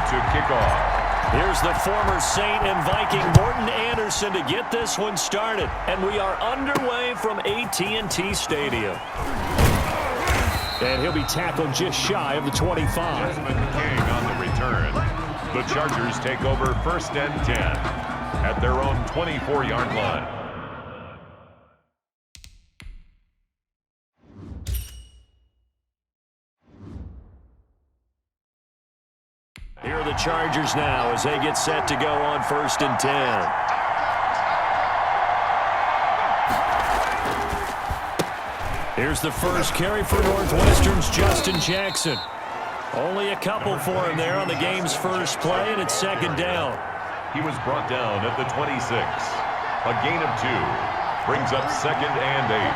to kick off. Here's the former Saint and Viking Morton Anderson to get this one started. And we are underway from AT&T Stadium. And he'll be tackled just shy of the 25. Desmond King on the return. The Chargers take over 1st and 10 at their own 24-yard line. Here are the Chargers now as they get set to go on 1st and 10. Here's the first carry for Northwestern's Justin Jackson. Only a couple for him there on the game's first play, and it's 2nd down. He was brought down at the 26. A gain of 2. Brings up 2nd and 8.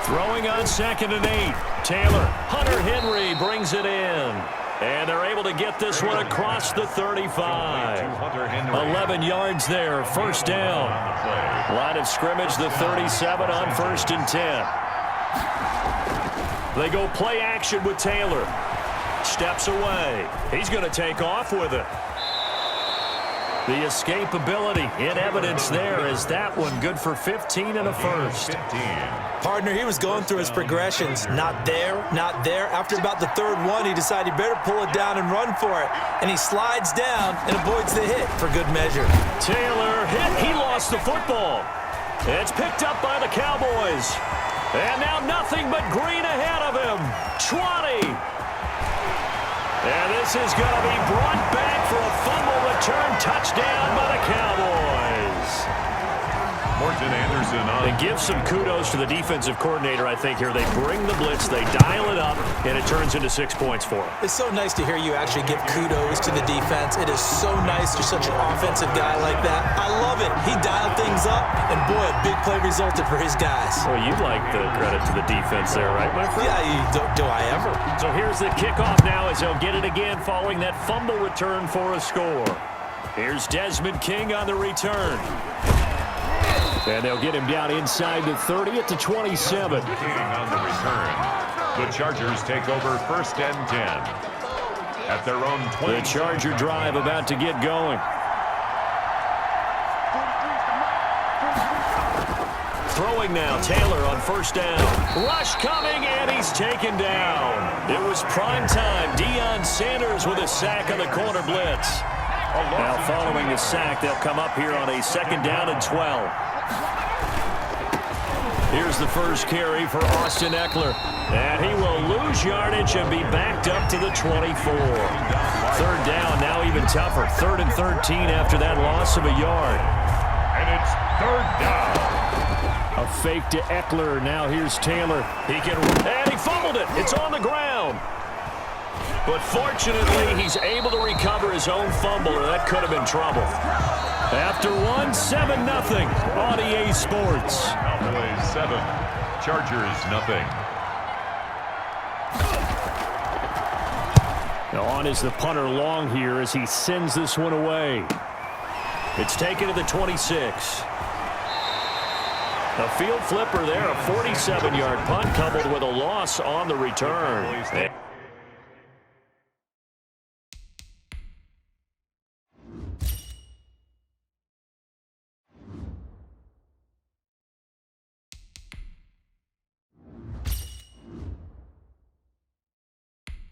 Throwing on 2nd and 8. Taylor, Hunter Henry brings it in. And they're able to get this one across the 35. 11 yards there, 1st down. Line of scrimmage, the 37 on 1st and 10. They go play action with Taylor. Steps away. He's going to take off with it. The escapability in evidence there as that one good for 15 and a first. Partner, he was going through his progressions. Not there, not there. After about the 3rd one, he decided he better pull it down and run for it. And he slides down and avoids the hit for good measure. Taylor hit. He lost the football. It's picked up by the Cowboys. And now nothing but green ahead of him. 20. And this is going to be brought back for a fumble return touchdown by the Cowboys. Morton Anderson on. And give some kudos to the defensive coordinator, I think, here. They bring the blitz, they dial it up, and it turns into 6 points for them. It's so nice to hear you actually give kudos to the defense. It is so nice you're such an offensive guy like that. I love it. He dialed things up, and boy, a big play resulted for his guys. Well, you'd like the credit to the defense there, right, my friend? Yeah, do I ever? So here's the kickoff now as they'll get it again following that fumble return for a score. Here's Desmond King on the return. And they'll get him down inside the 30 at the 27. King on the return. The Chargers take over 1st and 10 at their own 20. The Charger drive about to get going. Throwing now, Taylor on 1st down. Rush coming, and he's taken down. It was prime time. Deion Sanders with a sack on the corner blitz. Now following the sack, they'll come up here on a 2nd down and 12. Here's the first carry for Austin Eckler. And he will lose yardage and be backed up to the 24. 3rd down, now even tougher. 3rd and 13 after that loss of a yard. And it's 3rd down. A fake to Eckler. Now here's Taylor. And he fumbled it. It's on the ground. But fortunately, he's able to recover his own fumble, or that could have been trouble. After one, 7-0 on EA Sports. Cowboys 7, Chargers 0. Now on is the punter Long here as he sends this one away. It's taken to the 26. A field flipper there, a 47-yard punt coupled with a loss on the return.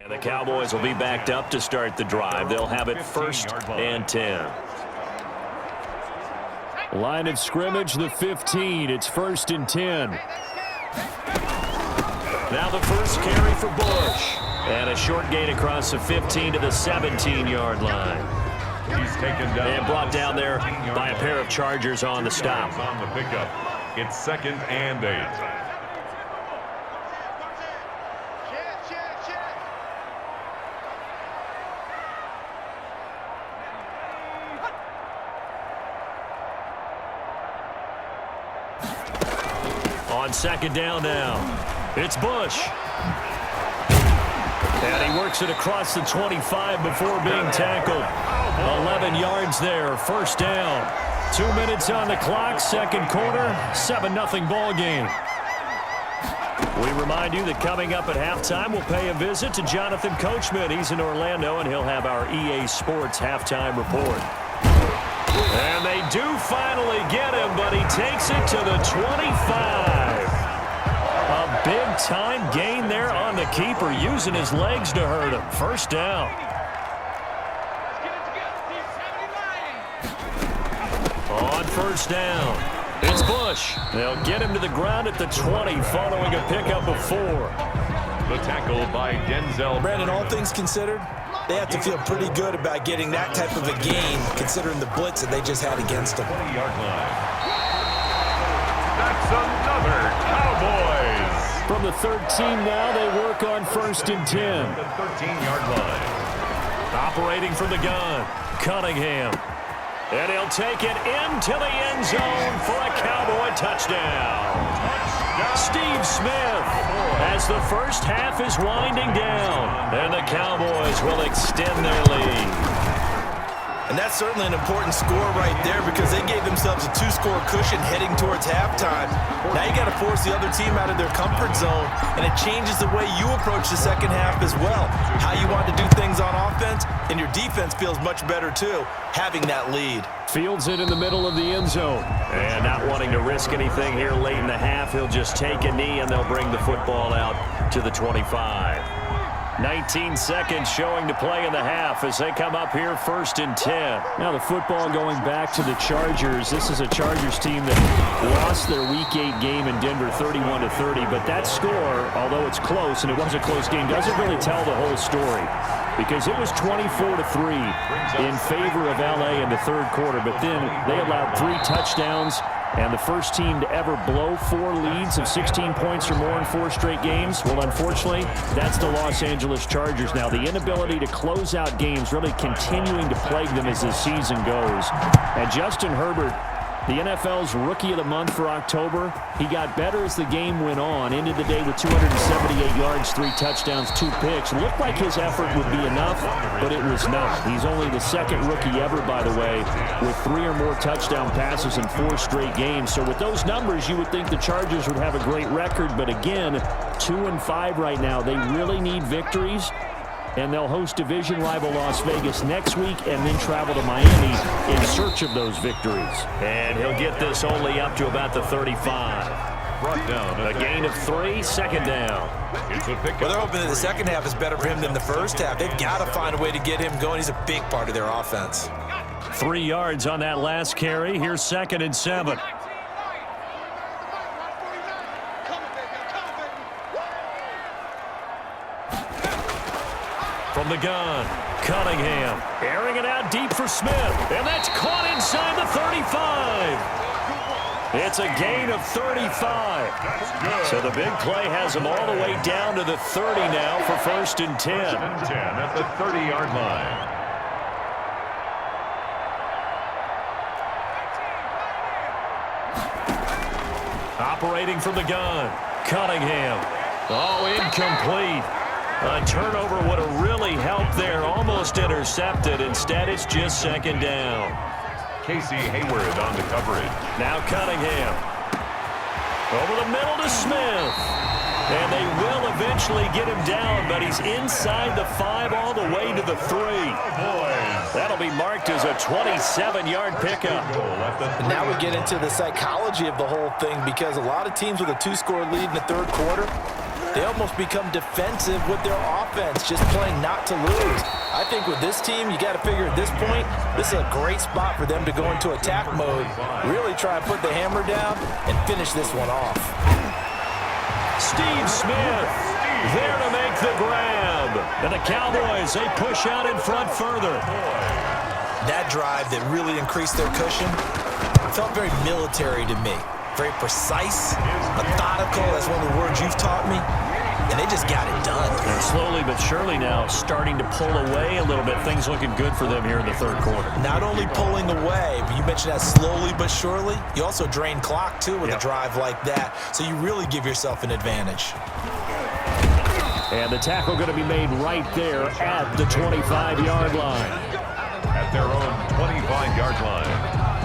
And the Cowboys will be backed up to start the drive. They'll have it 1st and 10. Line of scrimmage, the 15. It's 1st and 10. Now the first carry for Bush. And a short gain across the 15 to the 17-yard line. He's taken down. And brought down there by a pair of Chargers on the stop. On the pickup. It's 2nd and 8. On 2nd down now, it's Bush. And he works it across the 25 before being tackled. 11 yards there, 1st down. 2 minutes on the clock, 2nd quarter, 7-0 ball game. We remind you that coming up at halftime, we'll pay a visit to Jonathan Coachman. He's in Orlando, and he'll have our EA Sports halftime report. And they do finally get him, but he takes it to the 25. A big-time gain there on the keeper, using his legs to hurt him. First down. On first down, it's Bush. They'll get him to the ground at the 20 following a pickup of 4. The tackle by Denzel. Brandon, all things considered, they have to feel pretty good about getting that type of a gain, considering the blitz that they just had against them. 20-yard line. That's another Cowboys. From the 13 now, they work on first and 10. The 13-yard line. Operating from the gun, Cunningham. And he'll take it into the end zone for a Cowboy touchdown. Steve Smith as the first half is winding down. And the Cowboys will extend their lead. And that's certainly an important score right there because they gave themselves a 2-score cushion heading towards halftime. Now you got to force the other team out of their comfort zone, and it changes the way you approach the second half as well. How you want to do things on offense, and your defense feels much better too, having that lead. Fields it in the middle of the end zone. And not wanting to risk anything here late in the half, he'll just take a knee, and they'll bring the football out to the 25. 19 seconds showing to play in the half as they come up here first and 10. Now the football going back to the Chargers. This is a Chargers team that lost their Week 8 game in Denver 31-30. But that score, although it's close, and it was a close game, doesn't really tell the whole story. Because it was 24-3 in favor of LA in the third quarter. But then they allowed 3 touchdowns. And the first team to ever blow 4 leads of 16 points or more in 4 straight games, well, unfortunately, that's the Los Angeles Chargers. Now, the inability to close out games really continuing to plague them as the season goes. And Justin Herbert, the NFL's Rookie of the Month for October, he got better as the game went on. Ended the day with 278 yards, 3 touchdowns, 2 picks. Looked like his effort would be enough, but it was not. He's only the second rookie ever, by the way, with 3 or more touchdown passes in 4 straight games. So with those numbers, you would think the Chargers would have a great record. But again, 2-5 right now. They really need victories. And they'll host division rival Las Vegas next week and then travel to Miami in search of those victories. And he'll get this only up to about the 35. Brought down. A gain of 3, second down. It's a pickup. Well, they're hoping that the second half is better for him than the first half. They've got to find a way to get him going. He's a big part of their offense. 3 yards on that last carry. Here's second and 7. From the gun, Cunningham airing it out deep for Smith, and that's caught inside the 35. It's a gain of 35. So the big play has him all the way down to the 30 now for first and 10. First and 10 at the 30-yard line. Operating from the gun, Cunningham. Oh, incomplete. A turnover would have really helped there. Almost intercepted. Instead, it's just second down. Casey Hayward on the coverage. Now Cunningham. Over the middle to Smith. And they will eventually get him down, but he's inside the 5 all the way to the 3. That'll be marked as a 27-yard pickup. And now we get into the psychology of the whole thing because a lot of teams with a 2-score lead in the third quarter, they almost become defensive with their offense, just playing not to lose. I think with this team, you got to figure at this point, this is a great spot for them to go into attack mode, really try and put the hammer down and finish this one off. Steve Smith there to make the grab. And the Cowboys, they push out in front further. That drive that really increased their cushion felt very military to me. Very precise, methodical, that's one of the words you've taught me, and they just got it done. And slowly but surely now starting to pull away a little bit. Things looking good for them here in the third quarter. Not only pulling away, but you mentioned that slowly but surely, you also drain clock too with a drive like that, so you really give yourself an advantage. And the tackle going to be made right there at the 25-yard line. At their own 25-yard line.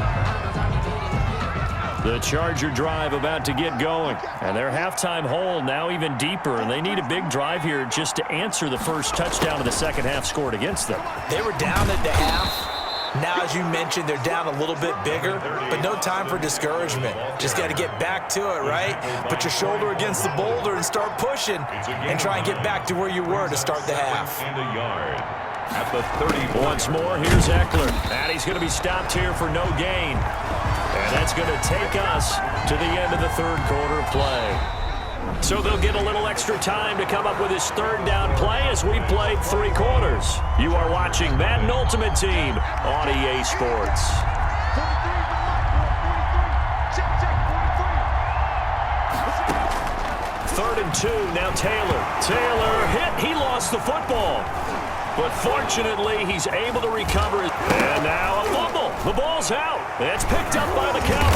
The Charger drive about to get going. And their halftime hole now even deeper, and they need a big drive here just to answer the first touchdown of the second half scored against them. They were down at the half. Now, as you mentioned, they're down a little bit bigger, but no time for discouragement. Just got to get back to it, right? Put your shoulder against the boulder and start pushing and try and get back to where you were to start the half. And a yard at the 30. Once more, here's Eckler. And he's going to be stopped here for no gain. And that's going to take us to the end of the third quarter play. So they'll get a little extra time to come up with his third down play as we've played 3 quarters. You are watching Madden Ultimate Team on EA Sports. Third and 2, now Taylor. Taylor hit, he lost the football. But fortunately, he's able to recover it. And now a fumble. The ball's out. It's picked up by the Cowboys.